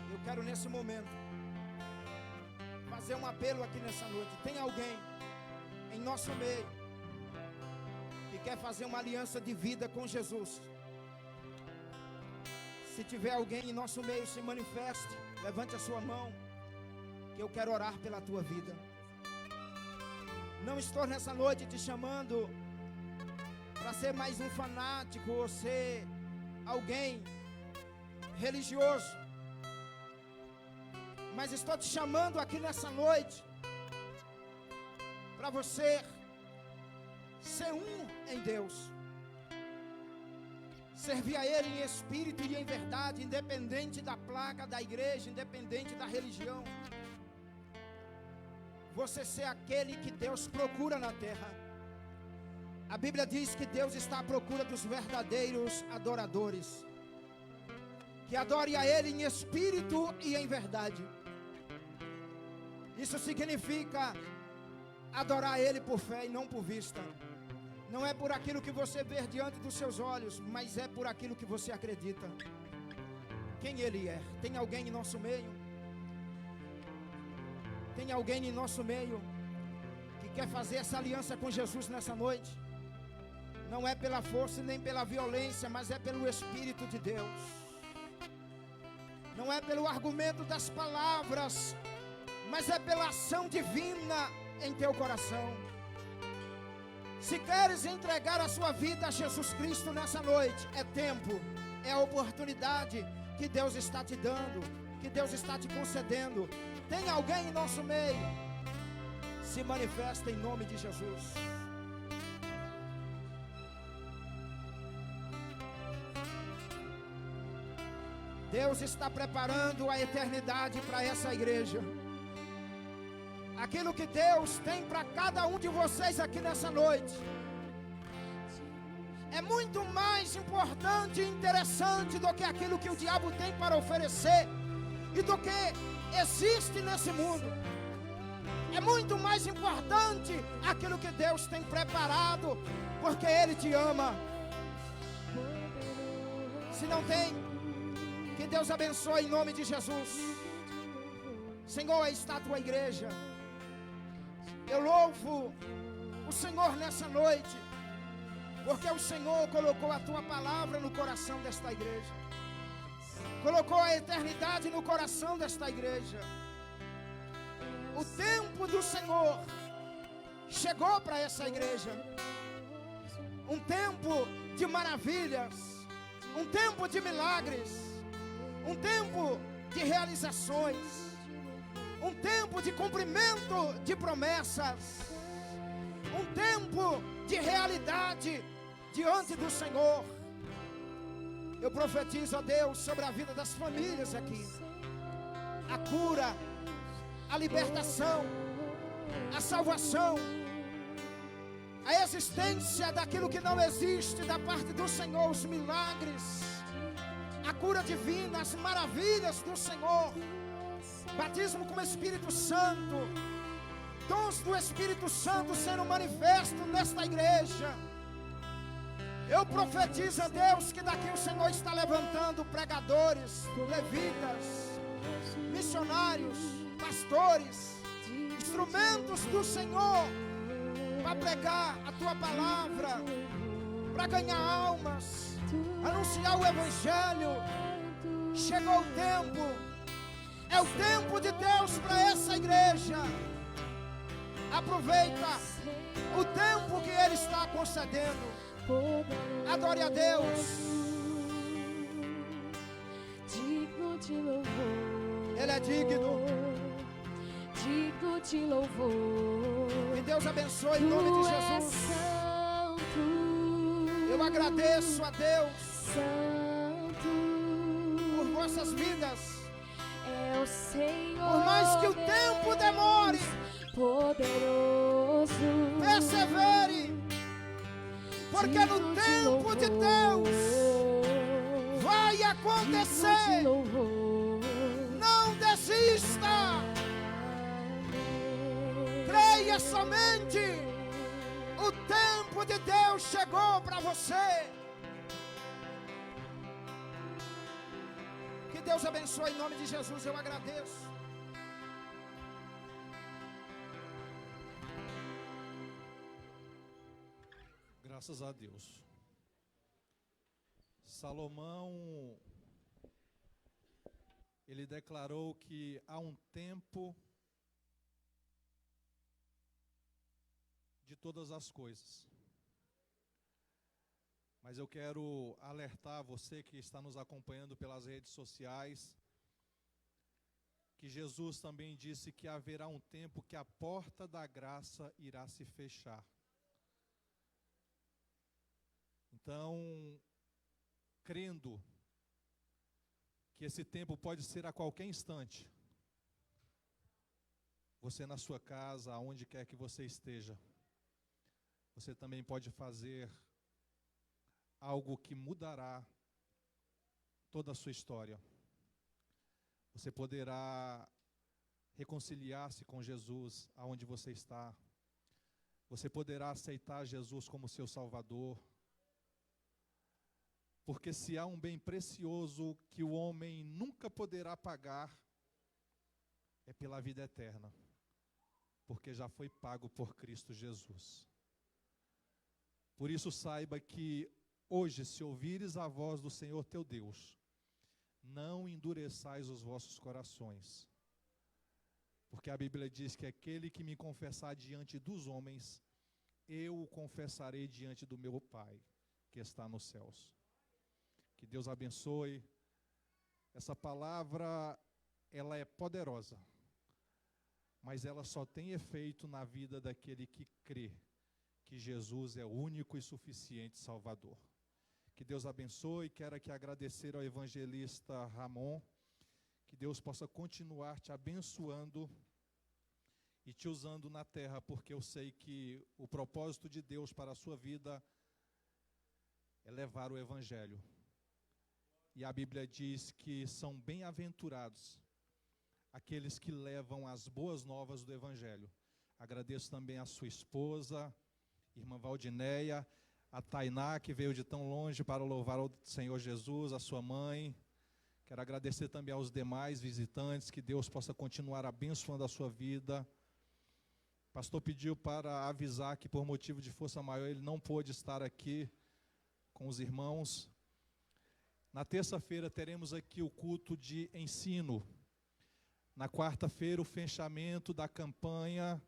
Eu quero nesse momento fazer um apelo aqui nessa noite. Tem alguém em nosso meio que quer fazer uma aliança de vida com Jesus? Se tiver alguém em nosso meio, se manifeste, levante a sua mão, que eu quero orar pela tua vida. Não estou nessa noite te chamando para ser mais um fanático ou ser alguém religioso, mas estou te chamando aqui nessa noite para você ser um em Deus, servir a Ele em espírito e em verdade, independente da placa da igreja, independente da religião. Você ser aquele que Deus procura na terra. A Bíblia diz que Deus está à procura dos verdadeiros adoradores, que adore a Ele em espírito e em verdade. Isso significa adorar Ele por fé e não por vista. Não é por aquilo que você vê diante dos seus olhos, mas é por aquilo que você acredita. Quem Ele é? Tem alguém em nosso meio? Tem alguém em nosso meio que quer fazer essa aliança com Jesus nessa noite? Não é pela força nem pela violência, mas é pelo Espírito de Deus. Não é pelo argumento das palavras, mas é pela ação divina em teu coração. Se queres entregar a sua vida a Jesus Cristo nessa noite, é tempo, é a oportunidade que Deus está te dando, que Deus está te concedendo. Tem alguém em nosso meio? Se manifesta em nome de Jesus. Deus está preparando a eternidade para essa igreja. Aquilo que Deus tem para cada um de vocês aqui nessa noite é muito mais importante e interessante do que aquilo que o diabo tem para oferecer e do que existe nesse mundo. É muito mais importante aquilo que Deus tem preparado, porque Ele te ama. Se não tem, que Deus abençoe em nome de Jesus. Senhor, aí está a tua igreja. Eu louvo o Senhor nessa noite, porque o Senhor colocou a tua palavra no coração desta igreja, colocou a eternidade no coração desta igreja. O tempo do Senhor chegou para essa igreja, um tempo de maravilhas, um tempo de milagres, um tempo de realizações, um tempo de cumprimento de promessas, um tempo de realidade diante do Senhor. Eu profetizo a Deus sobre a vida das famílias aqui, a cura, a libertação, a salvação, a existência daquilo que não existe da parte do Senhor, os milagres, a cura divina, as maravilhas do Senhor, batismo com o Espírito Santo, dons do Espírito Santo sendo manifesto nesta igreja. Eu profetizo a Deus que daqui o Senhor está levantando pregadores, levitas, missionários, pastores, instrumentos do Senhor para pregar a tua palavra, para ganhar almas, anunciar o Evangelho. Chegou o tempo, é o tempo de Deus para essa igreja. Aproveita o tempo que Ele está concedendo. Adore a Deus. Digno de louvor. Ele é digno. Digno de louvor. Que Deus abençoe em nome de Jesus. Santo. Eu agradeço a Deus Santo. por vossas vidas. É o Senhor. Por mais que o tempo demore, poderoso. persevere. Porque no tempo de Deus vai acontecer. Não desista. Creia somente. O tempo de Deus chegou para você. Que Deus abençoe em nome de Jesus. Eu agradeço. Graças a Deus. Salomão, ele declarou que há um tempo de todas as coisas. Mas eu quero alertar você que está nos acompanhando pelas redes sociais, que Jesus também disse que haverá um tempo que a porta da graça irá se fechar. Então, crendo que esse tempo pode ser a qualquer instante, você na sua casa, aonde quer que você esteja, você também pode fazer algo que mudará toda a sua história. Você poderá reconciliar-se com Jesus aonde você está. Você poderá aceitar Jesus como seu Salvador. Porque se há um bem precioso que o homem nunca poderá pagar, é pela vida eterna. Porque já foi pago por Cristo Jesus. Por isso saiba que hoje, se ouvires a voz do Senhor teu Deus, não endureçais os vossos corações. Porque a Bíblia diz que aquele que me confessar diante dos homens, eu o confessarei diante do meu Pai, que está nos céus. Que Deus abençoe. Essa palavra, ela é poderosa, mas ela só tem efeito na vida daquele que crê que Jesus é o único e suficiente Salvador. Que Deus abençoe. Quero aqui agradecer ao evangelista Ramon, que Deus possa continuar te abençoando e te usando na terra, porque eu sei que o propósito de Deus para a sua vida é levar o evangelho. E a Bíblia diz que são bem-aventurados aqueles que levam as boas novas do evangelho. Agradeço também a sua esposa, irmã Valdinéia, a Tainá, que veio de tão longe para louvar o Senhor Jesus, a sua mãe. Quero agradecer também aos demais visitantes, que Deus possa continuar abençoando a sua vida. O pastor pediu para avisar que por motivo de força maior ele não pôde estar aqui com os irmãos. Na terça-feira teremos aqui o culto de ensino. Na quarta-feira o fechamento da campanha,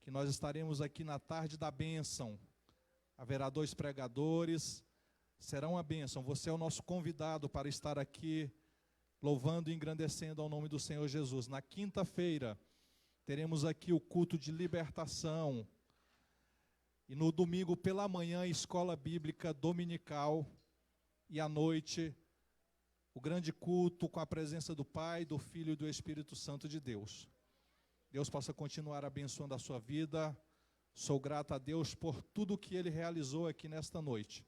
que nós estaremos aqui na tarde da bênção. Haverá 2 pregadores, será uma bênção. Você é o nosso convidado para estar aqui louvando e engrandecendo ao nome do Senhor Jesus. Na quinta-feira teremos aqui o culto de libertação. E no domingo pela manhã, escola bíblica dominical. E à noite, o grande culto com a presença do Pai, do Filho e do Espírito Santo de Deus. Deus possa continuar abençoando a sua vida. Sou grato a Deus por tudo que Ele realizou aqui nesta noite.